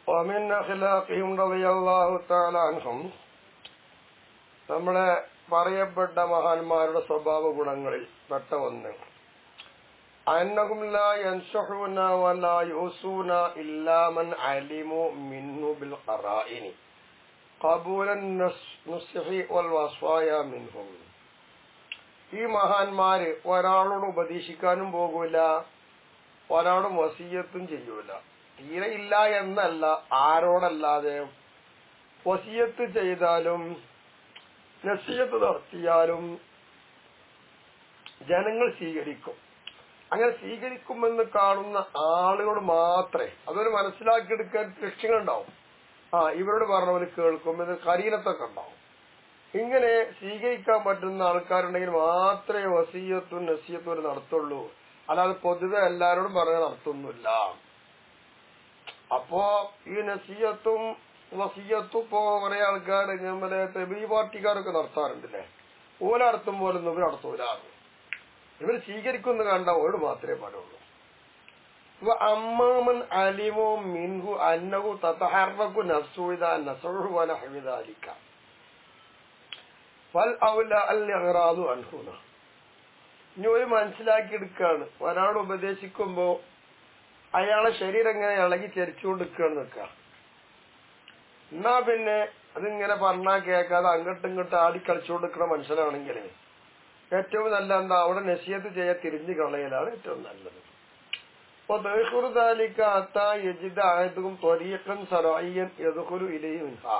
ومن أخلاقهم رضي الله تعالى عنهم നമ്മളെ പറയപ്പെട്ട മഹാന്മാരുടെ സ്വഭാവ ഗുണങ്ങളിൽ പെട്ട ഒന്ന് അന്നഹും ലാ യൻസഹൂന വലാ യൂസൂന ഇല്ലാ മൻ അലിമു മിൻഹു ബിൽ ഖറാഇനി ഖബൂലൻ നുസ്ഹി വൽ വസ്വായ മിൻഹും. ഈ മഹാന്മാര് ഒരാളോട് ഉപദേശിക്കാനും പോകൂല, ഒരാളും വസിയത്തും ചെയ്യൂല. തീരെ ഇല്ല എന്നല്ല, ആരോടല്ലാതെ വസിയത്ത് ചെയ്താലും നസീഹത്ത് നടത്തിയാലും ജനങ്ങൾ സ്വീകരിക്കും. അങ്ങനെ സ്വീകരിക്കുമെന്ന് കാണുന്ന ആളുകൾ മാത്രമേ അതൊരു മനസ്സിലാക്കിയെടുക്കാൻ ലക്ഷ്യങ്ങളുണ്ടാവും. ഇവരോട് പറഞ്ഞവര് കേൾക്കും, ഇത് കരീനത്തൊക്കെ ഉണ്ടാവും. ഇങ്ങനെ സ്വീകരിക്കാൻ പറ്റുന്ന ആൾക്കാരുണ്ടെങ്കിൽ മാത്രമേ വസീയത്തും നസീഹത്തും നടത്തുള്ളൂ. അല്ലാതെ പൊതുവെ എല്ലാവരോടും പറഞ്ഞ് നടത്തുന്നില്ല. അപ്പോ ഈ നസീഹത്തും വസീയത്തും ഇപ്പോ കുറെ ആൾക്കാർ നമ്മളെ തെബീ പാർട്ടിക്കാരൊക്കെ നടത്താറുണ്ടല്ലേ, ഓല നടത്തും പോലൊന്നും ഇവർ നടത്തൂല. ഇവർ സ്വീകരിക്കുന്ന കണ്ട ഓട് മാത്രമേ പാടുള്ളൂ. അമ്മാമൻ അലിമോ മിൻഹു അന്നഹു തതഹറകു നഫ്സു ഇദാ നസഹു വനഹവി ദാലിക വൽ ഔല അൽ ഇഗ്റാദു അൻഹു. ഇനി ഒരു മനസ്സിലാക്കിയെടുക്കാണ്, ഒരാൾ ഉപദേശിക്കുമ്പോ അയാളെ ശരീരം എങ്ങനെ ഇളകി ചരിച്ചുകൊണ്ടിരിക്കുകയാണ് നിൽക്കുക. എന്നാ പിന്നെ അതിങ്ങനെ പറഞ്ഞാൽ കേൾക്കാതെ അങ്ങോട്ടും ഇങ്ങോട്ടും ആടിക്കളിച്ചുകൊണ്ടിരിക്കുന്ന മനുഷ്യനാണെങ്കിൽ ഏറ്റവും നല്ല എന്താ, അവിടെ നസീഹത്ത് ചെയ്യാൻ തിരിഞ്ഞു കളയലാണ് ഏറ്റവും നല്ലത്. അപ്പൊ ദൈഹുറുദാലിക്ക അത്താ യജിദ ആയതും ത്വരീഖൻ സറായിയൻ യദ്ഖുലു ഇലൈഹി മിൻഹാ.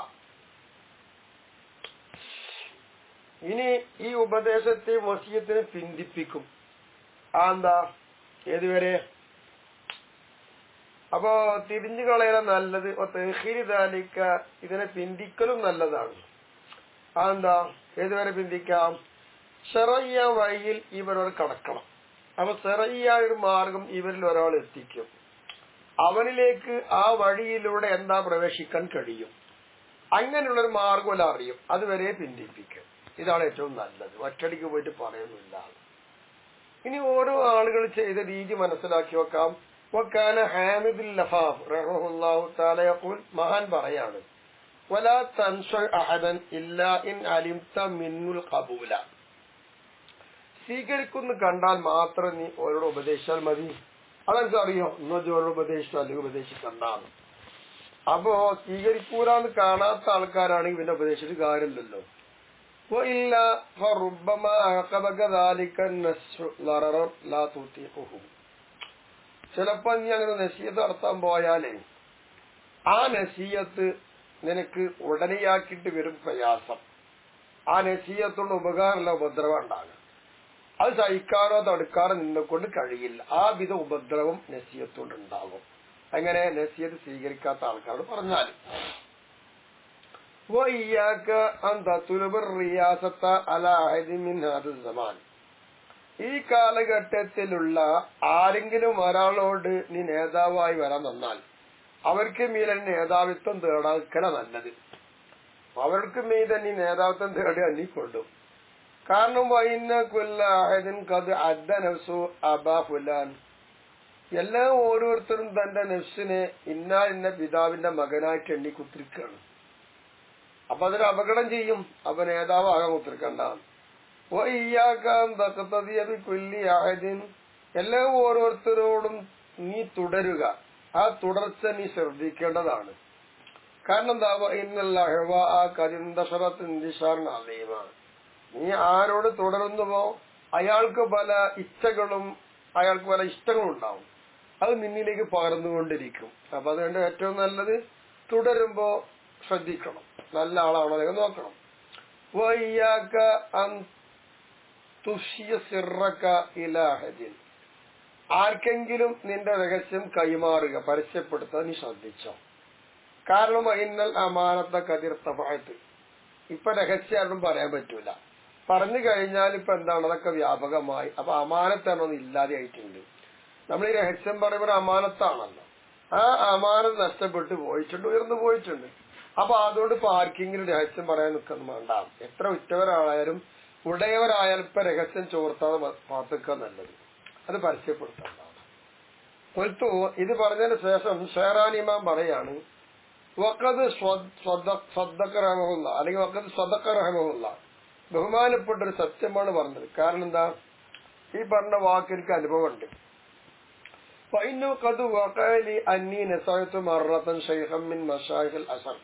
ഇനി ഈ ഉപദേശത്തെ വസിയത്തിനെ പിന്തിപ്പിക്കും. എന്താ, ഏതുവരെ? അപ്പോ തിരിഞ്ഞു കളയാൻ നല്ലത് തേഖീരിദാലിക്ക, ഇതിനെ പിന്തിക്കലും നല്ലതാണ്. അതെന്താ, ഏതുവരെ പിന്തിക്കാം? ശറയ്യ വഴിയിൽ ഇവരൊരു കടക്കണം. അപ്പൊ ശറയ്യ ഒരു മാർഗം ഇവരിൽ ഒരാൾ എത്തിക്കും. അവനിലേക്ക് ആ വഴിയിലൂടെ എന്താ പ്രവേശിക്കാൻ കഴിയും. അങ്ങനെയുള്ളൊരു മാർഗം അറിയും, അതുവരെ പിന്തിപ്പിക്കും. ഇതാണ് ഏറ്റവും നല്ലത്. ഒറ്റടിക്ക് പോയിട്ട് പറയുന്നില്ല. ഇനി ഓരോ ആളുകൾ ചെയ്ത രീതി മനസ്സിലാക്കി വെക്കാം. വകാന ഹാമിദുൽ ലഫാഫ് റഹിമഹുല്ലാഹു തആല യഖൂൽ, മഹാൻ പറയാണ്, വലാ തൻസു അഹദൻ ഇല്ലാ ഇൻ അലിംത മിന്നുൽ ഖബൂല. സ്വീകരിക്കുന്നു കണ്ടാൽ മാത്രം നീ ഓരോട് ഉപദേശിച്ചാൽ മതി. അതെനിക്ക് അറിയോ, ഇന്നോട് ഉപദേശിച്ചു അല്ലെങ്കിൽ ഉപദേശിക്കണ്ടാന്ന്. അപ്പോ സ്വീകരിക്കൂലെന്ന് കാണാത്ത ആൾക്കാരാണെങ്കിൽ പിന്നെ ഉപദേശിച്ചിട്ട് കാര്യമില്ലല്ലോ. ചിലപ്പോ നീ അങ്ങനെ നസീഹത്ത് നടത്താൻ പോയാലേ ആ നസീഹത്ത് നിനക്ക് ഉടനെയാക്കിയിട്ട് വരും പ്രയാസം. ആ നസീഹത്തുള്ള ഉപകാരമുള്ള ഉപദ്രവം ഉണ്ടാകും. അത് സഹിക്കാനോ തടുക്കാനോ നിന്നെക്കൊണ്ട് കഴിയില്ല. ആ വിധ ഉപദ്രവം നസീഹത്തുകൊണ്ട് ഉണ്ടാകും. അങ്ങനെ നസീഹത്ത് സ്വീകരിക്കാത്ത ആൾക്കാരോട് പറഞ്ഞാൽ ഈ കാലഘട്ടത്തിലുള്ള ആരെങ്കിലും ഒരാളോട് നീ നേതാവായി വരാൻ വന്നാൽ അവർക്ക് മീതെ നേതാവിത്വം തേടാക്കല നല്ലത്. അവർക്ക് മീതെ നീ നേതാവിത്വം തേടിയാൽ നീ കൊണ്ടും. കാരണം എല്ലാം ഓരോരുത്തരും തന്റെ നഫ്സിനെ ഇന്ന പിതാവിന്റെ മകനായിട്ട് എണ്ണി കുത്തിരിക്കുകയാണ്. അപ്പൊ അതൊരു അപകടം ചെയ്യും. അപ്പൊ നേതാവാകാൻ കുത്തിരിക്കണ്ട. എല്ലാം ഓരോരുത്തരോടും നീ തുടരുക. ആ തുടർച്ച നീ ശ്രദ്ധിക്കേണ്ടതാണ്. കാരണം എന്താ, നീ ആരോട് തുടരുന്നുവോ അയാൾക്ക് പല ഇച്ഛകളും അയാൾക്ക് പല ഇഷ്ടങ്ങളും ഉണ്ടാവും. അത് നിന്നിലേക്ക് പകർന്നുകൊണ്ടിരിക്കും. അപ്പൊ അതുകൊണ്ട് ഏറ്റവും നല്ലത് തുടരുമ്പോ ശ്രദ്ധിക്കണം, നല്ല ആളാണോ അല്ലെങ്കിൽ നോക്കണം. ആർക്കെങ്കിലും നിന്റെ രഹസ്യം കൈമാറുക, പരസ്യപ്പെടുത്താൻ നീ ശ്രദ്ധിച്ചോ. കാരണം ഇന്നൽ അമാനത്ത കതിർത്തഫഅത്ത്. ഇപ്പൊ രഹസ്യം പറയാൻ പറ്റൂല. പറഞ്ഞു കഴിഞ്ഞാൽ ഇപ്പൊ എന്താണ്, അതൊക്കെ വ്യാപകമായി. അപ്പൊ അമാനത്താണോന്ന് ഇല്ലാതെ ആയിട്ടുണ്ട്. നമ്മൾ ഈ രഹസ്യം പറയുമ്പോൾ അമാനത്താണല്ലോ. ആ അമാനത്ത് നഷ്ടപ്പെട്ടു പോയിട്ടുണ്ട്, ഉയർന്നു പോയിട്ടുണ്ട്. അപ്പൊ അതുകൊണ്ട് ഇപ്പൊ ആർക്കെങ്കിലും രഹസ്യം പറയാൻ നിൽക്കുന്നു വേണ്ട. എത്ര ഉറ്റവരായാലും ഉടയവരായാലും ഇപ്പൊ രഹസ്യം ചോർത്താതെ പാർത്തുക്കാൻ നല്ലത്. അത് പരസ്യപ്പെടുത്താൻ. ഇത് പറഞ്ഞതിന് ശേഷം ഷെഹറാൻ ഇമാം പറയാണ്, വഖദ് സ്വദ്ദഖ റഹ്മഹുല്ലാ അല്ലെങ്കിൽ വഖദ് സ്വദഖ റഹ്മഹുല്ലാ ബഹുമാനപ്പെട്ട ഒരു സത്യമാണ് പറഞ്ഞത്. കാരണം എന്താ, ഈ പറഞ്ഞ വാക്ക് എനിക്ക് അനുഭവമുണ്ട്. ഫഇന്നു ഖദ് വഖഅലി അന്നി നസഅതു മറത്തൻ ശൈഖൻ മിൻ മശായിഖിൽ അസർ.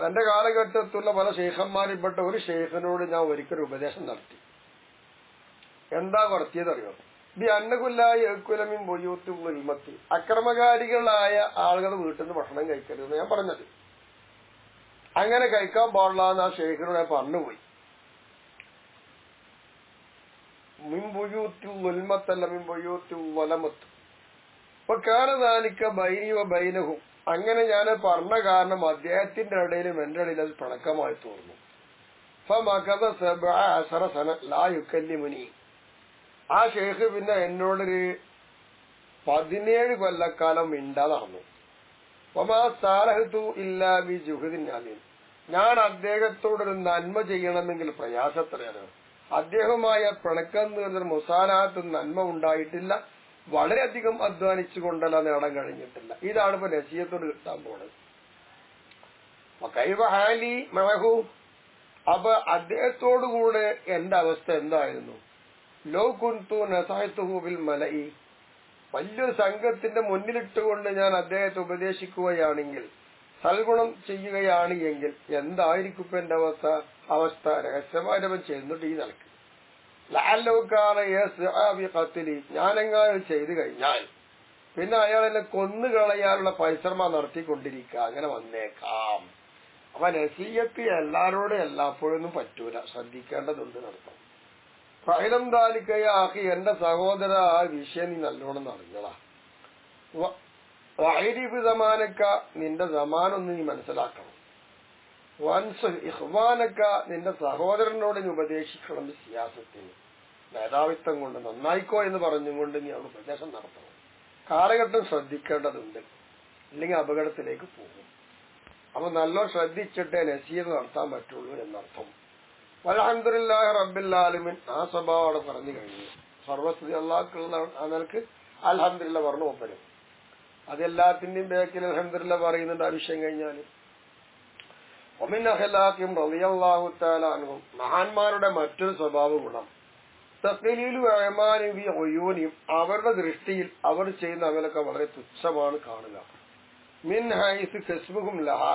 എന്റെ കാലഘട്ടത്തിലുള്ള പല ശൈഖന്മാരിൽപ്പെട്ട ഒരു ശൈഖിനോട് ഞാൻ ഒരിക്കലും ഉപദേശം നടത്തി. എന്താ നടത്തിയതറിയോ? ബി അന്നകുല്ലായി എക്കുലമിൻ ബുയൂത്തി ഉൽമത്തി, അക്രമകാരികളായ ആളുകൾ വീട്ടിൽ നിന്ന് ഭക്ഷണം കഴിക്കരുതെന്ന് ഞാൻ പറഞ്ഞത്. അങ്ങനെ കഴിക്കാൻ പാടില്ല എന്ന് ആ ശേഖരോട് ഞാൻ പറഞ്ഞുപോയി. മിൻബുയൂത്തി ഉൽമത്തല്ല മിൻബുയൂത്തി വലമത്ത്. അപ്പൊ കാരണതാനിക്ക ബൈനിവ ബൈനഹും, അങ്ങനെ ഞാൻ പറഞ്ഞ കാരണം അദ്ദേഹത്തിന്റെ ഇടയിലും എന്റെ ഇടയിൽ അത് പിണക്കമായി തോന്നുന്നു. ഫമകദ 17 സന ലാ യുകല്ലിമുനി. ആ ഷേഖ് പിന്നെ എന്നോടൊരു 17 കൊല്ലക്കാലം മിണ്ടാതെ നടന്നു. വമാ സാലഹതു ഇല്ലാ ബി ജുഹദിൻ അലീം. ഞാൻ അദ്ദേഹത്തോടൊരു നന്മ ചെയ്യണമെങ്കിൽ പ്രയാസത്തിലാണ്. അദ്ദേഹവുമായ പിണക്കം തീർന്ന മുസാലാത്ത് നന്മ ഉണ്ടായിട്ടില്ല. വളരെയധികം അധ്വാനിച്ചുകൊണ്ടല്ല നേടാൻ കഴിഞ്ഞിട്ടില്ല. ഇതാണ് ഇപ്പൊ നസീഹത്തോട് കിട്ടാൻ പോണത്. കൈവ ഹാലി മഹു. അപ്പൊ അദ്ദേഹത്തോടുകൂടെ എന്റെ അവസ്ഥ എന്തായിരുന്നു? ലോ കുന്തു നസഹതുഹു ബിൽ മലഇ. വലിയൊരു സംഘത്തിന്റെ മുന്നിലിട്ടുകൊണ്ട് ഞാൻ അദ്ദേഹത്തെ ഉപദേശിക്കുകയാണെങ്കിൽ, സൽഗുണം ചെയ്യുകയാണ് എങ്കിൽ എന്തായിരിക്കും ഇപ്പൊ എന്റെ അവസ്ഥ? രഹസ്യമാരവൻ ചെയ്യുന്നുണ്ട് ഈ നിലക്ക്. ലാലി, ഞാനെങ്ങാനും ചെയ്തു കഴിഞ്ഞാൽ പിന്നെ അയാൾ എന്നെ കൊന്നുകളയാനുള്ള പരിശ്രമം നടത്തിക്കൊണ്ടിരിക്കുക, അങ്ങനെ വന്നേക്കാം. അപ്പൊ നസീഹത്ത് എല്ലാരോടും എല്ലാപ്പോഴൊന്നും പറ്റൂല, ശ്രദ്ധിക്കേണ്ടതുണ്ട് നടത്തും. ഫഅലം ദാലിക യാ അഖി, എന്റെ സഹോദര, ആ വിഷയം നീ നല്ലോണം അറിഞ്ഞതാ. വഅരിഫ് സമാനക, നിന്റെ സമാനൊന്ന് നീ മനസ്സിലാക്കണം. വൻസുൽ ഇഖ്വാനക, നിന്റെ സഹോദരനോട് നീ ഉപദേശിക്കണം. സിയാസത്തിന് മേധാവിത്വം കൊണ്ട് നന്നായിക്കോ എന്ന് പറഞ്ഞുകൊണ്ട് നീ അവിടെ ഉപദേശം നടത്തണം. കാലഘട്ടം ശ്രദ്ധിക്കേണ്ടതുണ്ട്, ഇല്ലെങ്കിൽ അപകടത്തിലേക്ക് പോകും. അപ്പൊ നല്ലോ ശ്രദ്ധിച്ചിട്ടേ നസീഹത്ത് നടത്താൻ പറ്റുള്ളൂ എന്നർത്ഥം. അൽഹംദുലില്ലാഹി റബ്ബിൽ ആലമീൻ. ആ സ്വഭാവം അവിടെ പറഞ്ഞു കഴിഞ്ഞു. സർവസ്തുതി അല്ലാഹുക്കുള്ള ആ നിലക്ക് അൽഹംദുലില്ലാഹ് പറഞ്ഞു പോപ്പരും. അതെല്ലാത്തിന്റെയും ബേക്കിൽ അൽഹംദുലില്ലാഹ് പറയുന്നുണ്ട്. ആ വിഷയം കഴിഞ്ഞാല് വമിൻ അഖ്ലാഖിഹിം റളിയല്ലാഹു തആല അൻഹും, മഹാന്മാരുടെ മറ്റൊരു സ്വഭാവ ഗുണം തഖ്ലീലു അഅമാലി ബി ഉയൂനിഹിം, അവരുടെ ദൃഷ്ടിയിൽ അവർ ചെയ്യുന്ന അമലൊക്കെ വളരെ തുച്ഛമാണ് കാണുക. മിൻ ഹൈസു കസ്ബുഹും ലഹാ,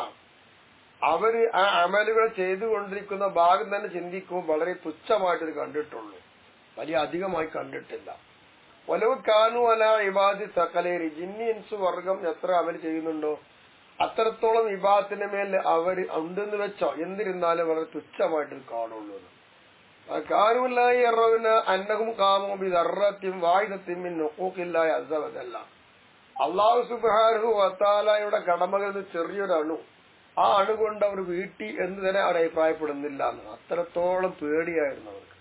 അവര് ആ അമലുകൾ ചെയ്തുകൊണ്ടിരിക്കുന്ന ഭാഗം തന്നെ ചിന്തിക്കുമ്പോൾ വളരെ തുച്ഛമായിട്ട് കണ്ടിട്ടുള്ളൂ, വലിയ അധികമായി കണ്ടിട്ടില്ല. വലവ് കാനു അല ഇബാദി സഖലേരി, ജിന്നി ഇൻസ് വർഗം എത്ര അമൽ ചെയ്യുന്നുണ്ടോ അത്രത്തോളം ഇബാദത്തിന്റെ മേൽ അവർ ഉണ്ടെന്ന് വെച്ചോ, എന്നിരുന്നാലും വളരെ തുച്ഛമായിട്ട് കാണുള്ളൂ. കാനുല്ലാഹി യറൗന അന്നഹും ഖാമു ബി ദർറത്തിൻ വാഹിദത്തിൻ മിൻ ഹുഖൂഖില്ലാഹി അസ്സ വജല്ല, അല്ലാഹു സുബ്ഹാനഹു വ തആലയുടെ കടമകളിൽ ചെറിയൊരു അണു, ആ അണു കൊണ്ട് അവർ വീട്ടി എന്ന് തന്നെ അവിടെ അഭിപ്രായപ്പെടുന്നില്ല എന്ന്. അത്രത്തോളം പേടിയായിരുന്നു അവർക്ക്.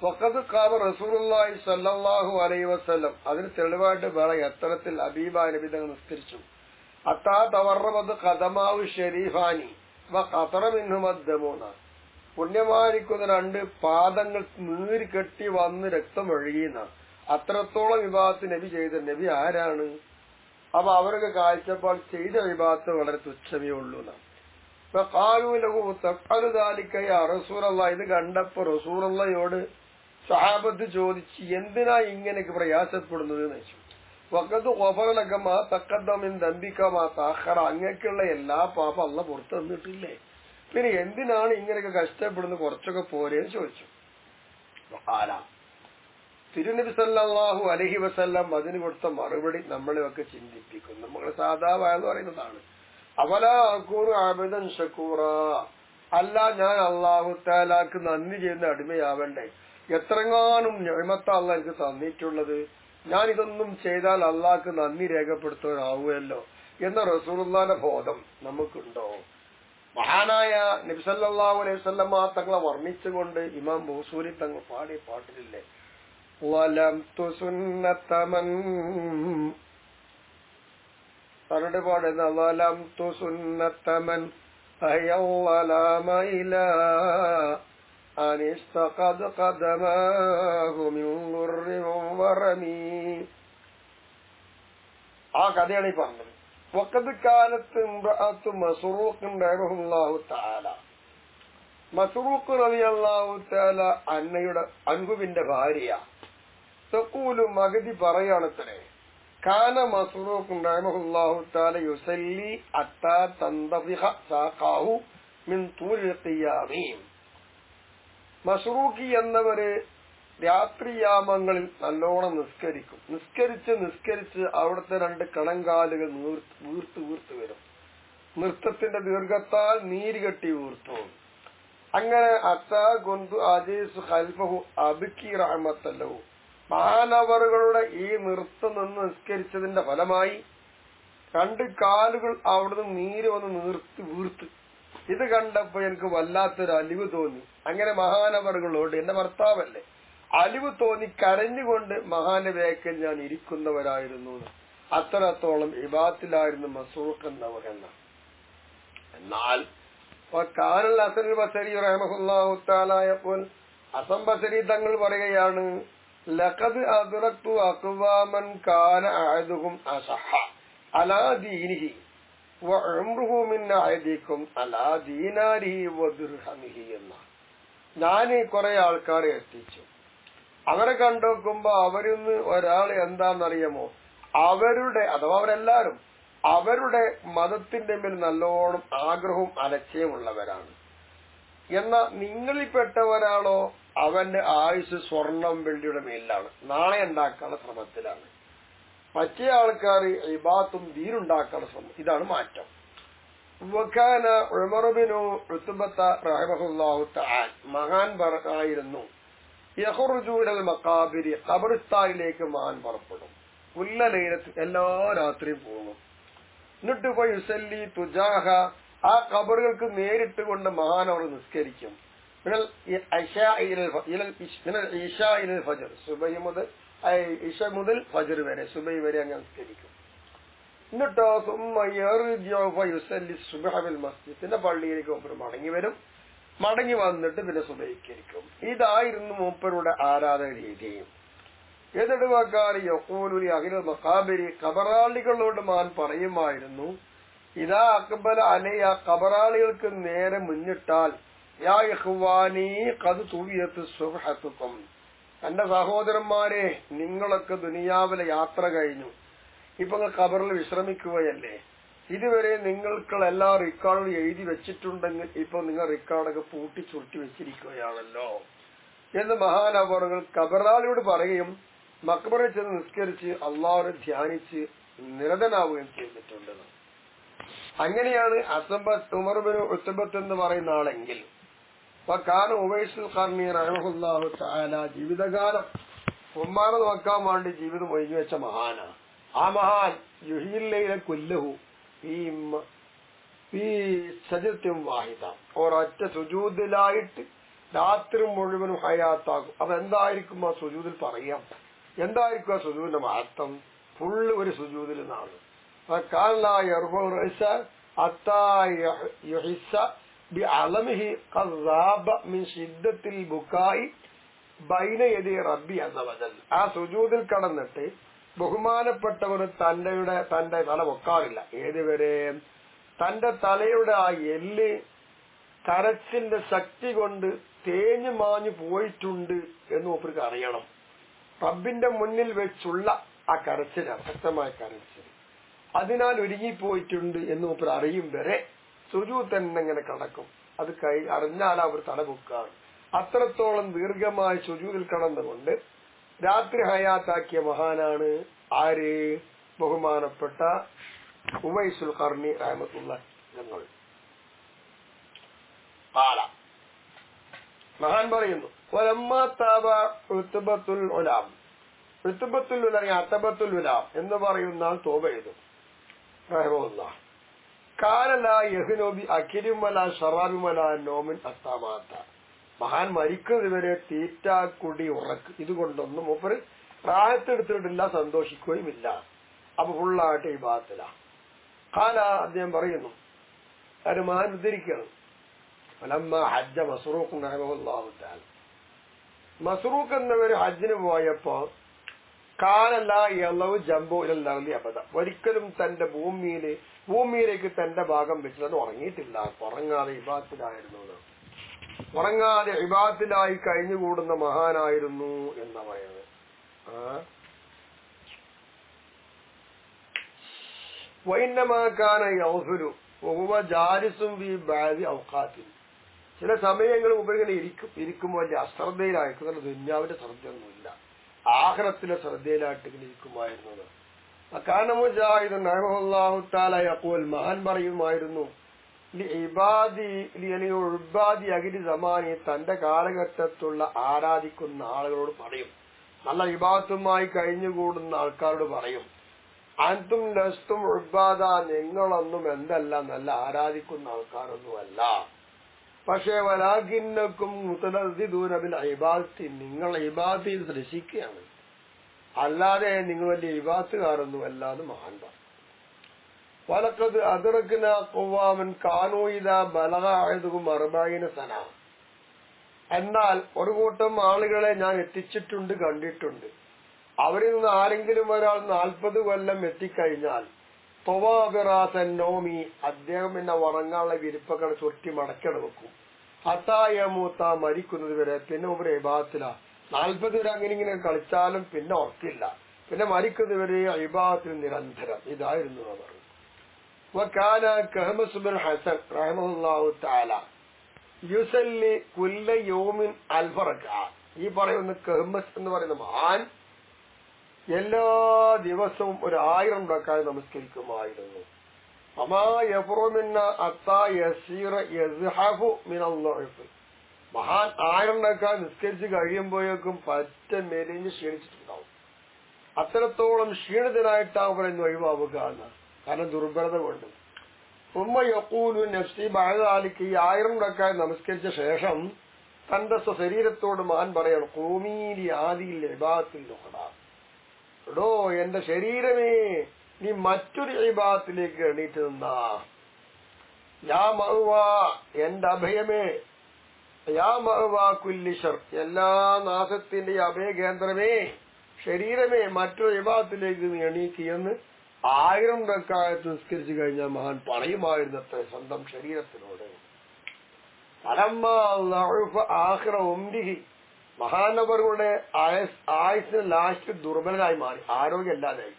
ഫഖദ് ഖാമ റസൂലുള്ളാഹി സ്വല്ലല്ലാഹു അലൈഹി വസല്ലം, അതിന് തെളിവായിട്ട് വേറെ എത്തരത്തിൽ ഹബീബ നബി തങ്ങൾ നിസ്കരിച്ചു. അത്താ തവർറമത് ഖദമാഉ ശരീഫാനി വ ഖതറ മിൻഹുമ ദമൂന, പുണ്യമായിരിക്കുന്ന 2 പാദങ്ങൾ നീര് കെട്ടി വന്ന് രക്തം ഒഴുകിയെന്ന അത്രത്തോളം വിഭാഗത്ത് നബി ചെയ്ത നബി ആരാണ്? അപ്പൊ അവർക്ക് കാഴ്ചപ്പാട് ചെയ്ത വിഭാഗത്ത് വളരെ തുച്ഛമേ ഉള്ളൂ. റസൂലുള്ളാഹി, ഇത് കണ്ടപ്പോ റസൂലുള്ളാഹിയോട് സഹാബത്ത് ചോദിച്ചു, എന്തിനാ ഇങ്ങനെയൊക്കെ പ്രയാസപ്പെടുന്നത് എന്ന് വെച്ചു. വഖദ് ഗഫറ ലക മാ തഖദ്ദമ മിൻ ദംബിക മാ തഅഖറ, അങ്ങേക്കുള്ള എല്ലാ പാപം അല്ലാഹു പുറത്തു തന്നിട്ടില്ലേ, പിന്നെ എന്തിനാണ് ഇങ്ങനെയൊക്കെ കഷ്ടപ്പെടുന്നത്, കുറച്ചൊക്കെ പോരേന്ന് ചോദിച്ചു. തിരുനബി സല്ലല്ലാഹു അലൈഹി വസല്ലം അതിന് കൊടുത്ത മറുപടി നമ്മളെയൊക്കെ ചിന്തിപ്പിക്കും. നമ്മൾ സാധാരണ പറയുന്നതാണ്, അവലാ അകൂറു അബദൻ ശകൂറ, അല്ല ഞാൻ അല്ലാഹു തആലാക്ക് നന്ദി ചെയ്യുന്ന അടിമയാവണ്ടേ? എത്രങ്ങാനും നിഅമത്ത അല്ലാഹ് എനിക്ക് തന്നിട്ടുള്ളത്, ഞാൻ ഇതൊന്നും ചെയ്താൽ അല്ലാഹ്ക്ക് നന്ദി രേഖപ്പെടുത്താനാവുമല്ലോ എന്ന റസൂലുള്ളാഹിന്റെ ബോധം നമുക്കുണ്ടോ? മഹാനായ നബി സല്ലല്ലാഹു അലൈഹി വസല്ലം തങ്ങളെ വർണ്ണിച്ചുകൊണ്ട് ഇമാം ബൂസൂരി തങ്ങൾ പാടിയ പാട്ടിലില്ലേ, വലംതു സുന്നത്തമൻ, അവരുടെ പാടുന്ന വലംതു സുന്നത്തമൻ അയ്യവലാമ ഇലാ അനിസ്തഖദ് ഖദമാഹു മിൻ ഗുർരി വറമി. ആ കഥയാണ് ഈ പറഞ്ഞത്. വഖദ് കാലത്ത് ഇംറഅത്തു മസ്റൂഖ് റളിയല്ലാഹു തആല, മസ്റൂഖ് റളിയല്ലാഹു തആല അൻഹുവിന്റെ ഭാര്യ തഖൂലു മഗ്ദി പറയാണത്രേ, കാന മസ്റൂഖ് റളിയല്ലാഹു തആല യുസല്ലി അത്താ തൻദഫിഖ സാഖാഹു മിൻ തൂലിൽ ഖിയാമീം. മസ്റൂഖി എന്നവര് രാത്രിയാമങ്ങളിൽ നല്ലോണം നിസ്കരിക്കും. നിസ്കരിച്ച് അവിടുത്തെ രണ്ട് കണങ്കാലുകൾ വീർത്ത് വരും. നൃത്തത്തിന്റെ ദീർഘത്താൽ നീര് കെട്ടി വീർത്തു. അങ്ങനെ അത്താ ഗൊന്തു അജീസ് ഖൽഫഹു അബ്കി റഹ്മത്തല്ലഹു, മഹാനവറുകളുടെ ഈ നൃത്തം നിന്ന് നിസ്കരിച്ചതിന്റെ ഫലമായി രണ്ട് കാലുകൾ അവിടുന്ന് നീര് വന്ന് വീർത്ത്. ഇത് കണ്ടപ്പോ എനിക്ക് വല്ലാത്തൊരു അലിവ് തോന്നി. അങ്ങനെ മഹാനവറുകളോട്, എന്റെ ഭർത്താവല്ലേ, അലിവ് തോന്നി കരഞ്ഞുകൊണ്ട് മഹാനവേക്കൽ ഞാൻ ഇരിക്കുന്നവരായിരുന്നു. അത്രത്തോളം ഇബാദത്തിലായിരുന്നു മസ്റൂഖ് എന്നവർ. എന്നാൽ കാനൽ ഹസൻ ബസരി റഹ്മഹുല്ലാഹു തആല യഖൂൽ, ഹസൻ ബസരി തങ്ങൾ പറയുകയാണ്, ലഖദ് അദ്റക്തു അഖ്വാമൻ കാന അഅദുഹും അസഹ അലാ ദീനിഹി വഉംറുഹു മിൻ അഅദികും അലാ ദീനാരിഹി വദിർഹമിഹി എന്ന. ഞാൻ കുറെ ആൾക്കാരെ എത്തിച്ചു. അവരെ കണ്ടുനോക്കുമ്പോ അവരിന്ന് ഒരാൾ എന്താണെന്നറിയാമോ, അവരെല്ലാരും അവരുടെ മതത്തിന്റെ മേൽ നല്ലോണം ആഗ്രഹവും അലക്ഷ്യവും ഉള്ളവരാണ്. എന്നാൽ നിങ്ങളിൽപ്പെട്ട ഒരാളോ അവന്റെ ആയുസ് സ്വർണം വെള്ളിയുടെ മേലിലാണ്, നാളെ ഉണ്ടാക്കാനുള്ള ശ്രമത്തിലാണ്. മറ്റേ ആൾക്കാർ ഇബാദത്തും ദീനുണ്ടാക്കാനുള്ള ശ്രമം. ഇതാണ് മാറ്റം. വകാന ഉമർ ഇബ്നു ഉത്ബത്ത റഹിമഹുല്ലാഹു തആല, മഹാൻ ആയിരുന്നു, യഖ്റുജു ഇലൽ മഖാബിരി, ഖബർസ്ഥാനിലേക്ക് മഹാൻ പുറപ്പെടും. കുല്ല ലൈലത്ത്, എല്ലാ രാത്രിയും പോകും. എന്നിട്ട് പോയി യുസല്ലി തുജാഹ, ആ ഖബറുകൾക്ക് നേരിട്ട് കൊണ്ട് മഹാൻ അവർ നിസ്കരിക്കും. ഇശ മുതൽ ഫജ്ർ വരെ, സുബൈ വരെ അങ്ങനെ നിസ്കരിക്കും. എന്നിട്ടോ പിന്നെ പള്ളിയിലേക്ക് മൂപ്പർ മടങ്ങി വരും. മടങ്ങി വന്നിട്ട് പിന്നെ സുബഹിക്കരിക്കും. ഇതായിരുന്നു മൂപ്പരുടെ ആരാധന രീതിയും. എതിടുവക്കാരി യഖൂലുലി അഖിലുൽ മഖാബിരി, ഖബറാളികളോട് മാൻ പറയുമായിരുന്നു, ഇദാ അഖ്ബല അലൈയ, ഖബറാളികൾക്ക് നേരെ മുന്നിട്ടാൽ, യാ ഇഖ്വാനി ഖദ് തുവിയത്ത് സുബ്ഹത്തുക്കും, എന്റെ സഹോദരന്മാരെ, നിങ്ങളൊക്കെ ദുനിയാവിലെ യാത്ര കഴിഞ്ഞു, ഇപ്പൊ നിങ്ങൾ ഖബറിൽ വിശ്രമിക്കുകയല്ലേ, ഇതുവരെ നിങ്ങൾക്ക് എല്ലാ റെക്കോർഡും എഴുതി വെച്ചിട്ടുണ്ടെങ്കിൽ ഇപ്പൊ നിങ്ങൾ റെക്കോർഡൊക്കെ പൂട്ടി ചുരുട്ടി വെച്ചിരിക്കുകയാണല്ലോ എന്ന് മഹാനവറുകൾ ഖബറാളിയോട് പറയുകയും മക്ബറിൽ ചെന്ന് നിസ്കരിച്ച് അള്ളാഹുവിനെ ധ്യാനിച്ച് നിരതനാവുകയും ചെയ്തിട്ടുണ്ട്. അങ്ങനെയാണ് ഉമർ ഇബ്നു ഉത്ബത്ത് എന്ന് പറയുന്ന ആളെങ്കിൽ കാന ഉവൈസുൽ ഖർനി റഹിമഹുല്ലാഹു തആല ജീവിതകാലം ഉമ്മാനെ നോക്കാൻ വേണ്ടി ജീവിതം ഒഴിഞ്ഞു വെച്ച മഹാനാണ്. ആ മഹാൻ യുഹീൽ കുല്ലഹു ഈ സജദത്തും വാഹിദ, ഒരൊറ്റ സുജൂദിലായിട്ട് രാത്രി മുഴുവനും ഹയാത്താകും. അപ്പൊ എന്തായിരിക്കും ആ സുജൂദിൽ പറയാം? എന്തായിരിക്കും ആ സുജൂദിന്റെ മഹത്വം? ഫുള്ള് ഒരു സുജൂദിൽ നിന്നാണ്. ആ സുജൂദിൽ കടന്നിട്ട് ബഹുമാനപ്പെട്ടവർ തന്റെ തല പൊക്കാറില്ല. ഏതുവരെ? തന്റെ തലയുടെ ആ എല്ല് കരച്ചിന്റെ ശക്തി കൊണ്ട് തേഞ്ഞു മാഞ്ഞു പോയിട്ടുണ്ട് എന്ന് മൂപ്പർക്ക് അറിയണം. റബ്ബിന്റെ മുന്നിൽ വെച്ചുള്ള ആ കരച്ചിൽ, ശക്തമായ കരച്ചിൽ, അതിനാൽ ഒരുങ്ങിപ്പോയിട്ടുണ്ട് എന്ന് മൂപ്പർ അറിയും വരെ സുജൂദ് തന്നെ ഇങ്ങനെ കടക്കും. അത് അറിഞ്ഞാൽ അവർ തല പൊക്കാണ്. അത്രത്തോളം ദീർഘമായ സുജൂദിൽ കടന്നുകൊണ്ട് രാത്രി ഹയാത്താക്കിയ മഹാനാണ് ആര്? ബഹുമാനപ്പെട്ട ഉവൈസുൽ ഖർനി റഹ്മത്തുള്ളാഹി തങ്ങൾ. മഹാൻ പറയുന്നു, എന്ന് പറയുന്ന ആൾ തോബ ചെയ്തു. മഹാൻ മരിക്കുന്നതുവരെ തീറ്റ, കുടി, ഉറക്ക് ഇതുകൊണ്ടൊന്നും മൂപ്പര് പ്രായത്തെടുത്തിട്ടില്ല, സന്തോഷിക്കുകയും ഇല്ല. അപ്പൊ ഫുള്ളായിട്ട് ഈ ഭാഗത്തില കാല. അദ്ദേഹം പറയുന്നു, അത് മഹാൻ ഉദ്ധരിക്കണം, ഹജ്ജ മസ്റൂഖ് റഹിമഹുല്ലാഹു തആല, മസ്റൂഖ് എന്നവര് ഹജ്ജിന് പോയപ്പോ കാനല്ല യളവ് ജംബു ഇലല്ലി അബദ, ഒരിക്കലും തന്റെ ഭൂമിയിലേക്ക് തന്റെ ഭാഗം വെച്ചത് ഉറങ്ങിയിട്ടില്ല. ഉറങ്ങാതെ ഇബാദത്തിലായിരുന്നു, ഉറങ്ങാതെ ഇബാദത്തിലായി കഴിഞ്ഞുകൂടുന്ന മഹാനായിരുന്നു എന്നാ പറയുന്നത്. വൈന്നമാക്കാന യൗഫുലു വഹുവ ജാലിസും ഫീ ബഅദി ഔഖാത്തി, ചില സമയങ്ങൾ ഉപരിങ്ങനെ ഇരിക്കുമ്പോൾ വലിയ അശ്രദ്ധയിലായിരിക്കും. ദുന്യാവിന്റെ ശ്രദ്ധയൊന്നുമില്ല, ആഖിറത്തിലെ ശ്രദ്ധയിലായിട്ട് ഇങ്ങനെ ഇരിക്കുമായിരുന്നത്. അക്കാന മുജാഹിദ് റഹിമഹുല്ലാഹു തആല യഖൂൽ, മഹാൻ പറയുമായിരുന്നു, ഇബാദി അഖിലി സമാനി, തന്റെ കാലഘട്ടത്തുള്ള ആരാധിക്കുന്ന ആളുകളോട് പറയും, നല്ല ഇബാദത്തുമായി കഴിഞ്ഞുകൂടുന്ന ആൾക്കാരോട് പറയും, അൻതും ലസ്തും ഉബാദ, നിങ്ങളൊന്നും എന്തല്ല നല്ല ആരാധിക്കുന്ന ആൾക്കാരൊന്നുമല്ല. പക്ഷേ വലാകിന്നക്കും മുതലദ്ദിദൂന ബിൽ ഇബാദത്തി, നിങ്ങൾ ഇബാദത്തിൽ ശ്രദ്ധിക്കുകയാണ്, അല്ലാതെ നിങ്ങൾ വലിയ ഇബാദത്തുകാരൊന്നും അല്ലാതെ മഹാൻ പറഞ്ഞു. വലഖദ് അദ്റക്ന ഖവാമൻ കാനൂ ഇദാ ബലഗ അഹദുഹും 40 സന, എന്നാൽ ഒരു കൂട്ടം ആളുകളെ ഞാൻ എത്തിച്ചിട്ടുണ്ട്, കണ്ടിട്ടുണ്ട്. അവരിൽ നിന്ന് ആരെങ്കിലും ഒരാൾ 40 കൊല്ലം എത്തിക്കഴിഞ്ഞാൽ തൊവാബിറാസൻ നോമി, അദ്ദേഹം പിന്നെ ഉറങ്ങാനുള്ള വിരിപ്പകൾ ചുറ്റി മടക്കട വെക്കും. ഹത്തായമൂത്ത, മരിക്കുന്നത് വരെ. പിന്നെ ഒരു ഇബാദത്തില 40 വരെ അങ്ങനെ ഇങ്ങനെ കളിച്ചാലും പിന്നെ ഉറക്കില്ല, പിന്നെ മരിക്കുന്നത് വരെ ഇബാദത്തിൽ നിരന്തരം. ഇതായിരുന്നു അവർ. വകാന കഹ്മസ് ബിൻ ഹസൻ റഹിമഹുല്ലാഹു തആല യുസല്ലി കുല്ല യൗമിൻ അൽഫ റക്അ, ഈ പറയുന്ന കഹ്മസ് എന്ന് പറയുന്ന മഹാൻ എല്ലാ ദിവസവും 1000 റക്അത്ത് നമസ്കരിക്കുമായിരുന്നു. അമാ യഫ്റു മിന്ന അത്താ യസീറ യസ്ഹഫു മിനൽ ളഅഫ്, മഹാൻ 1000 റക്അത്ത് നിസ്കരിച്ച് കഴിയുമ്പോഴേക്കും പറ്റ മെലിഞ്ഞ് ക്ഷീണിച്ചിട്ടുണ്ടാവും. അത്രത്തോളം ക്ഷീണിതനായിട്ടാണ് പറയുന്ന ഒഴിവാവുക എന്ന്, കാരണം ദുർബലത കൊണ്ട്. ഉമ്മ യഖൂലു നഫ്സി ബഅദ ദാലിക, ഈ 1000 റക്അത്ത് നമസ്കരിച്ച ശേഷം തന്റെ ശരീരത്തോട് മഹാൻ പറയണം, ഖൂമീ ലി ആദിൽ ഇബാദത്തിൽ ഉഖ്റാ, എടോ എന്റെ ശരീരമേ, നീ മറ്റൊരു ഇബാദത്തിലേക്ക് എണീറ്റ് നിന്നാ. യാ മഅ്വാ, എന്റെ അഭയമേ, യാ മഅ്വാ കുല്ലി ശർ, എല്ലാ നാശത്തിന്റെ അഭയകേന്ദ്രമേ, ശരീരമേ, മറ്റൊരു ഇബാദത്തിലേക്ക് നീ എണീക്കിയെന്ന് 1000 റക്അത്ത് നിസ്കരിച്ചു കഴിഞ്ഞാൽ മഹാൻ പറയുമായിരുന്നത്ര സ്വന്തം ശരീരത്തിനോട്. ആഖിറ ഉംരിഹി, മഹാനവരുടെ ആയുസിന് ലാസ്റ്റ് ദുർബലരായി മാറി, ആരോഗ്യമല്ലാതായി.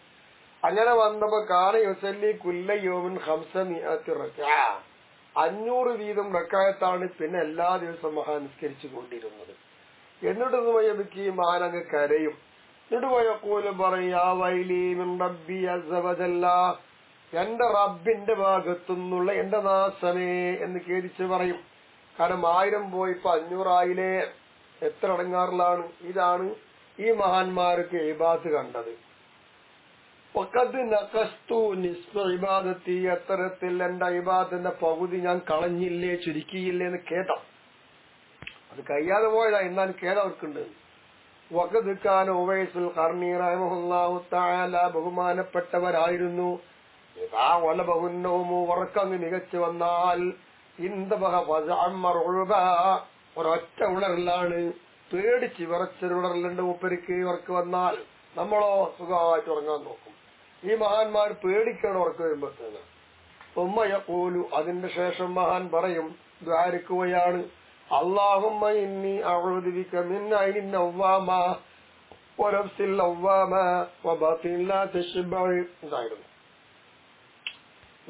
അങ്ങനെ വന്നപ്പോ കാന യുസല്ലി കുല്ല യൗമിൻ 500 റക്അ, 500 വീതം റക്അത്താണ് പിന്നെ എല്ലാ ദിവസവും മഹാൻ നിസ്കരിച്ചു കൊണ്ടിരുന്നത്. എന്നിട്ട് മയബിക്ക് മഹാൻ അങ്ങ് കരയും. എന്നിട്ട് വയഖൂലു പറയും, യാ വൈലി മിൻ റബ്ബി അസ്സ വജല്ല, എന്റെ റബ്ബിന്റെ ഭാഗത്തുനിന്നുള്ള എന്റെ നാശമേ എന്ന് ഖേദിച്ച് പറയും. കാരണം 1000 പോയി ഇപ്പൊ 500 ആയില്ലേ, എത്ര അടങ്ങാറിലാണ്. ഇതാണ് ഈ മഹാന്മാർക്ക് ഇബാദത്ത് കണ്ടത്. വഖദ് നഖസ്തു നിസ്ഫ ഇബാദത്തി, അത്തരത്തിൽ എന്റെ ഇബാദത്തിന്റെ പകുതി ഞാൻ കളഞ്ഞില്ലേ, ചുരുക്കിയില്ലേ എന്ന് ഖേദം. അത് കഴിയാതെ പോയതാ, എന്നാൽ ഖേദം അവർക്കുണ്ട്. വഖദ് കാന ഉവൈസുൽ ഖർനി റഹിമഹുല്ലാഹു തആല, ബഹുമാനപ്പെട്ടവരായിരുന്നു. ഇദാ വലബഹുന്നൗമു, ഉറക്കങ്ങ് മികച്ചു വന്നാൽ, ഇൻതബഹ ഫസഅമ്മർ ഉബ, ഒരൊറ്റ ഉണരലാണ്, പേടിച്ച് വിറച്ചൊരു ഉണരലുണ്ട് മൂപ്പരിക്ക്. ഉറക്ക് വന്നാൽ നമ്മളോ സുഖമായിട്ട് ഉറങ്ങാൻ നോക്കും. ഈ മഹാന്മാർ പേടിക്കണം ഉറക്ക് വരുമ്പോഴത്തേന്. ഉമ്മ യഖൂലു, അതിന്റെ ശേഷം മഹാൻ പറയും, ദ്വാരക്കുകയാണ്, അല്ലാഹുമ്മ ഇന്നി അഊദു ബിക മിൻ ഐനിൻ നവ്വാമ വനഫ്സിൽ ലവ്വാമ വബാത്തിൻ ലാ തശ്ബഉ. ഇതായിരുന്നു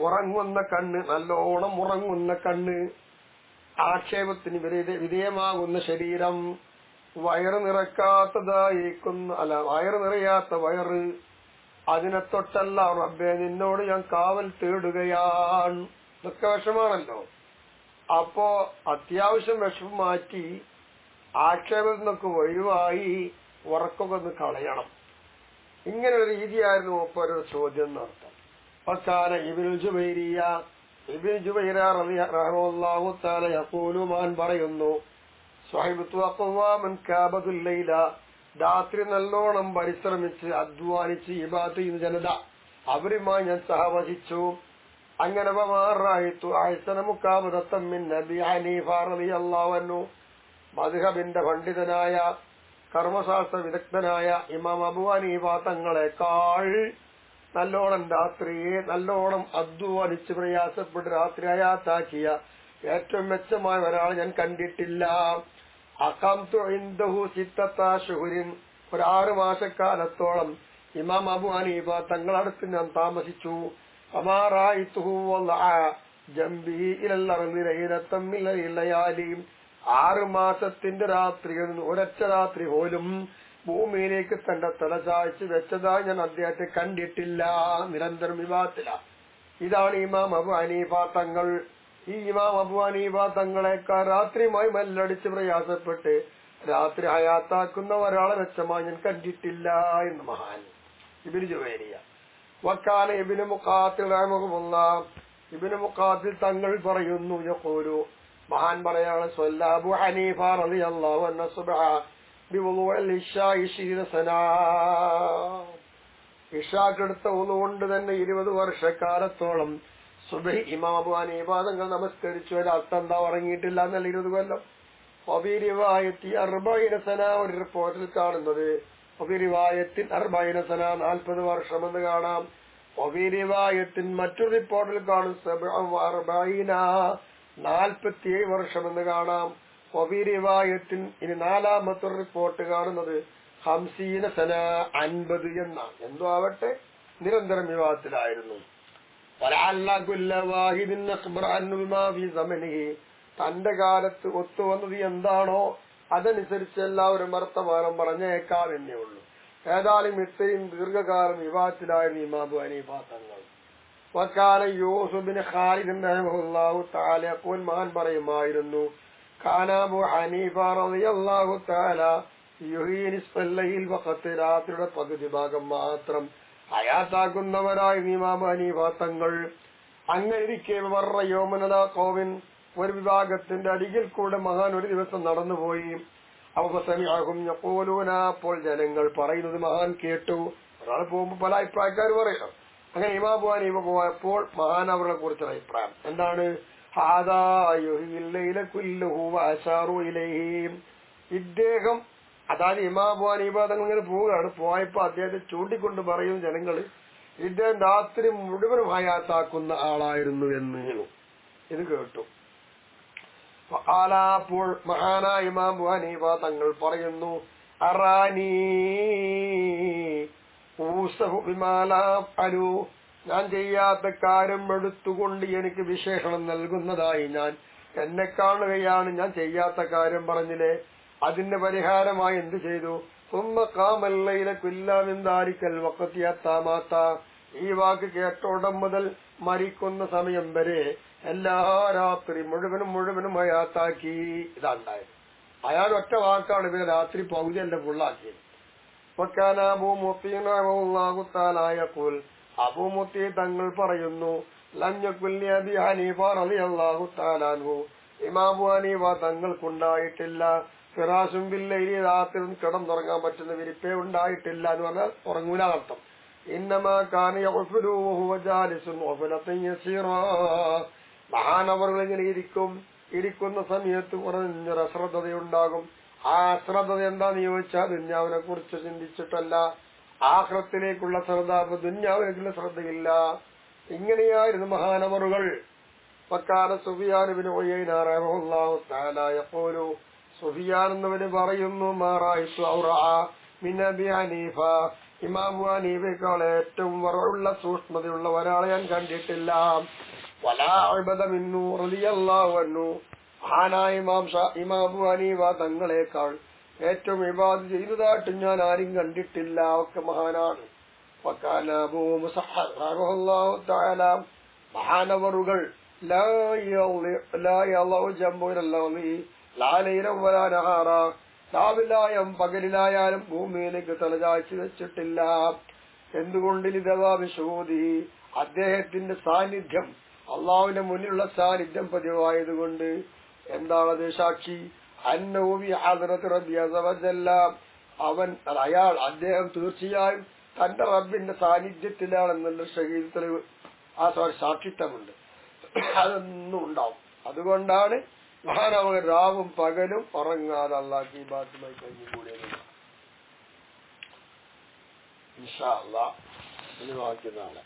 ഉറങ്ങുന്ന കണ്ണ്, നല്ലോണം ഉറങ്ങുന്ന കണ്ണ്, ആക്ഷേപത്തിന് വിധേയമാകുന്ന ശരീരം, വയറ് നിറയാത്ത വയറ്, അതിനെ തൊട്ടല്ല റബ്ബേ നിന്നോട് ഞാൻ കാവൽ തേടുകയാണ്. ഇതൊക്കെ വിഷമാണല്ലോ. അപ്പോ അത്യാവശ്യം വിഷമം മാറ്റി ആക്ഷേപത്തിൽ നിന്നൊക്കെ ഒഴിവായി ഉറക്കൊക്കെ ഒന്ന് കളയണം. ഇങ്ങനെ ഒരു രീതിയായിരുന്നു ഒരു ചോദ്യം എന്നർത്ഥം. ഫക്കാന ഇബ്നുൽ ജുബൈരിയ, ഇബ്നു ജുബൈര റളിയല്ലാഹു തആല യഖൂലു, മാൻ പറയുന്നു, സ്വഹിബത്തു അഖ്വാമൻ കാബതുൽ ലൈല, രാത്രി നല്ലോണം പരിശ്രമിച്ച് അധ്വാനിച്ച് ഇബാദത്ത് ചെയ്യുന്ന ജനത, അവരുമായി ഞാൻ സഹവസിച്ചു. അങ്ങനെ മദ്ഹബിന്റെ പണ്ഡിതനായ കർമ്മശാസ്ത്ര വിദഗ്ധനായ ഇമാം അബൂ ഹനീഫ തങ്ങളെക്കാൾ നല്ലോണം രാത്രിയെ നല്ലോണം അധ്വാനിച്ച് പ്രയാസപ്പെട്ട് രാത്രി ഹയാത്താക്കിയ ഏറ്റവും മെച്ചമായ ഒരാൾ ഞാൻ കണ്ടിട്ടില്ല. അഖംതു ഇൻദഹു സിത്തത ശുഹുരിൻ, ഒരു 6 മാസക്കാലത്തോളം ഇമാം അബൂ ഹനീഫ തങ്ങളടുത്ത് ഞാൻ താമസിച്ചു. ഫമാ റഅയ്തുഹു വളഅ ജംബി ഇലൽ അർളി ലൈലത്തൻ മിൻ ലയാലി, 6 മാസത്തിന്റെ രാത്രികളിൽ ഒരൊറ്റ രാത്രി പോലും ഭൂമിയിലേക്ക് തന്റെ തല ചായ്ച്ച് വെച്ചതായി ഞാൻ അദ്ദേഹത്തെ കണ്ടിട്ടില്ല. നിരന്തരം വിവാദത്തിലാണ്. ഇതാണ് ഇമാം അബൂ ഹനീഫ തങ്ങൾ. ഈ ഇമാം അബൂ ഹനീഫ തങ്ങളെക്കാൾ രാത്രിയുമായി മല്ലടിച്ച് പ്രയാസപ്പെട്ട് രാത്രി ഹയാത്താക്കുന്ന ഒരാളെ മെച്ചമായി ഞാൻ കണ്ടിട്ടില്ല എന്ന് മഹാൻ ഇബ്നു ജുവൈരിയ. വക്കാന ഇബ്നു മുഖാത്തിൽ റഹ്മഹുല്ലാഹ്, ഇബ്നു മുഖാത്തിൽ തങ്ങൾ പറയുന്നു, യഖൂലു, മഹാൻ പറയാണ്, സ്വല്ല അബൂ ഹനീഫ റളിയല്ലാഹു അൻഹു സുബ്ഹ ബിവുളൂഇൽ ഇശാഇ 20 സന, ഇശാക്കെടുത്ത വുളു കൊണ്ട് തന്നെ 20 വർഷക്കാലത്തോളം സുബ്ഹി ഇമാം അബൂ ഹനീഫ തങ്ങൾ നമസ്കരിച്ചു. അർത്ഥം എന്താ? ഉറങ്ങിയിട്ടില്ല എന്നല്ല, 20 കൊല്ലം. ഒബിരിവായത്തി 40 സന, ഒരു റിപ്പോർട്ടിൽ കാണുന്നത് ഒബിരിവായത്തിൻ 40 സന, 40 വർഷം എന്ന് കാണാം. ഒബിരിവായത്തിൻ മറ്റൊരു റിപ്പോർട്ടിൽ കാണും 47 വർഷം എന്ന് കാണാം. ഒബിരിവായത്തിൻ ഇനി 4ാമത്തെ റിപ്പോർട്ട് കാണുന്നത് 50 സന, 50 എന്നാണ്. എന്തോ ആവട്ടെ, നിരന്തരം വിവാദത്തിലായിരുന്നു. തന്റെ കാലത്ത് ഒത്തുവന്നത് എന്താണോ അതനുസരിച്ച് എല്ലാവരും വർത്തമാനം പറഞ്ഞേക്കാം എന്നേ ഉള്ളൂ. ഏതായാലും ഇത്രയും ദീർഘകാലം വിവാദത്തിലായിരുന്നു ഇമാം അബൂ ഹനീഫ തങ്ങൾ. വക്കാന യൂസുഫ് ബിൻ ഖാലിദ് റഹിമഹുല്ലാഹു തആല യഖൂൽ, മഹാൻ പറയുമായിരുന്നു, കാന അബൂ ഹനീഫ റളിയല്ലാഹു തആല യുഹീ നിസ്ഫൽ ലൈൽ, വഖത്ത് രാത്രിയുടെ പകുതി ഭാഗം മാത്രം ഹയാത്താക്കുന്നവരായ ഇമാം ഹനീഫ തങ്ങൾ. അങ്ങനെ ഇരിക്കെ യോമനലാ ഖൗമിൻ, ഒരു വിഭാഗത്തിന്റെ അരികിൽ കൂടെ മഹാൻ ഒരു ദിവസം നടന്നുപോയി. അവസമിഅഹും യഖൂലൂന, അപ്പോൾ ജനങ്ങൾ പറയുന്നത് മഹാൻ കേട്ടു. ഒരാൾ പോകുമ്പോൾ പല അഭിപ്രായക്കാർ പറയണം. അങ്ങനെ ഇമാം അബൂ ഹനീഫ പോയപ്പോൾ മഹാൻ അവരെ കുറിച്ചുള്ള അഭിപ്രായം എന്താണ്? ഹാദാ യുഹ്യിൽ ലൈല കുല്ലഹു വഅശാറു ഇലൈഹി, ഇദ്ദേഹം, അതായത് ഇമാം അബൂ ഹനീഫ തങ്ങൾ ഇങ്ങനെ പോവുകയാണ്. പോയപ്പോ അദ്ദേഹത്തെ ചൂണ്ടിക്കൊണ്ട് പറയും ജനങ്ങൾ, ഇദ്ദേഹം രാത്രി മുഴുവനും ഹയാത്താക്കുന്ന ആളായിരുന്നു എന്ന്. ഇത് കേട്ടു. അപ്പോൾ മഹാനായ ഇമാം അബൂ ഹനീഫ തങ്ങൾ പറയുന്നു, അറാനീ ഊസഫു ബിമാ ലാ അഫ്അലു, ഞാൻ ചെയ്യാത്ത കാര്യം എടുത്തുകൊണ്ട് എനിക്ക് വിശേഷണം നൽകുന്നതായി ഞാൻ എന്നെ കാണുകയാണ്. ഞാൻ ചെയ്യാത്ത കാര്യം പറഞ്ഞില്ലേ, അതിന്റെ പരിഹാരമായി എന്ത് ചെയ്തു? സുമ്മ ഖാമൽ ലൈല കുല്ല മിൻ ദാലിക്കൽ വഖതി ഹത്താ മാത, ഈ വാക്ക് കേട്ട ഉടൻ മുതൽ മരിക്കുന്ന സമയം വരെ എല്ലാ രാത്രി മുഴുവനും ഹയാത്താക്കി. ഇതാണ്ടായത്. അയാൾ ഒറ്റ വാക്കാണ് ഇവരെ രാത്രി പകുതിയല്ല ഫുള്ളാക്കിയത്. അബൂ മുത്തീ റളിയല്ലാഹു തആല യഖൂൽ, അബൂ മുത്തീ തങ്ങൾ പറയുന്നു, ലം യകുൽ ലി അബീ ഹനീഫ റളിയല്ലാഹു തആല അൻഹു, ഇമാം അബൂ ഹനീഫ തങ്ങൾക്കുണ്ടായിട്ടില്ല ഫിറാശും ബില്ലൈലി, രാത്രി കിടന്നുറങ്ങാൻ പറ്റുന്ന വിരിപ്പേ ഉണ്ടായിട്ടില്ല എന്ന് പറഞ്ഞാൽ ഉറങ്ങൂല അർത്ഥം. ഇന്നമാ കാന യഗ്ഫിലു വഹുവ ജാലിസുൻ ഗഫലതൻ യസീറാ, മഹാനവറുകൾ ഇങ്ങനെ ഇരിക്കുന്ന സമയത്ത് കുറഞ്ഞൊരു അശ്രദ്ധതയുണ്ടാകും. ആ അശ്രദ്ധത എന്താന്ന് ചോദിച്ചാൽ ദുന്യാവിനെ കുറിച്ച് ചിന്തിച്ചിട്ടല്ല, ആഖിറത്തിലേക്കുള്ള ശ്രദ്ധ. അപ്പൊ ദുന്യാവിലേക്കുള്ള ശ്രദ്ധയില്ല. ഇങ്ങനെയായിരുന്നു മഹാനവറുകൾ. വക്കാന സുഫിയാൻ ഇബ്നു ഉയൈന റഹിമഹുല്ലാഹു തആല യഖൂലു, സുഫിയാൻ എന്നവന് പറയുന്നു, മാ റഅയ്തു ഔറഅ മിൻ അബീ ഹനീഫ, ഇമാം അബൂ ഹനീഫയേക്കാൾ ഏറ്റവും വറഉള്ള സൂക്ഷ്മതയുള്ള ഒരാളെ ഞാൻ കണ്ടിട്ടില്ല. വലാ അഅ്ബദ മിൻഹു റളിയല്ലാഹു അൻഹു, മഹാനായ ഇമാം അബൂ ഹനീഫ തങ്ങളെക്കാൾ ഏറ്റവും ഇബാദത്ത് ചെയ്തതായിട്ട് ഞാൻ ആരും കണ്ടിട്ടില്ല. ഒക്കെ മഹാനാണ്. വകാന അബൂ മുസഹർ റളിയല്ലാഹു തആല, മഹാനവറുകൾ ലാ യളഉ ജംബുലല്ലാഹി ലാ ലൈലൻ വലാ നഹാറ, രാവിലായും പകലിലായാലും ഭൂമിയിലേക്ക് തലചായ്ച്ചു വെച്ചിട്ടില്ല. എന്തുകൊണ്ട്? ലിദവാബിശൂദി, അദ്ദേഹത്തിന്റെ സാന്നിധ്യം, അള്ളാഹുവിന്റെ മുന്നിലുള്ള സാന്നിധ്യം പതിവായതുകൊണ്ട്. എന്താണത് സാക്ഷി? അന്നഹു ഹദ്റത്ത് റബ്ബി അസ്സ വജല്ല, അദ്ദേഹം തീർച്ചയായും തന്റെ റബ്ബിന്റെ സാന്നിധ്യത്തിലാണെന്നുള്ള ഷഹീദ് തെളിവ്, സാക്ഷിത്വമുണ്ട്. അതൊന്നും ഉണ്ടാവും. അതുകൊണ്ടാണ് മഹാനവർ രാവും പകലും ഉറങ്ങാതെ അള്ളാഹ് ഇബാദത്തുമായി കഴിഞ്ഞുകൂടിയത്. ഇൻഷാ അല്ലാഹ് ഇനി ബാക്കി നാളെ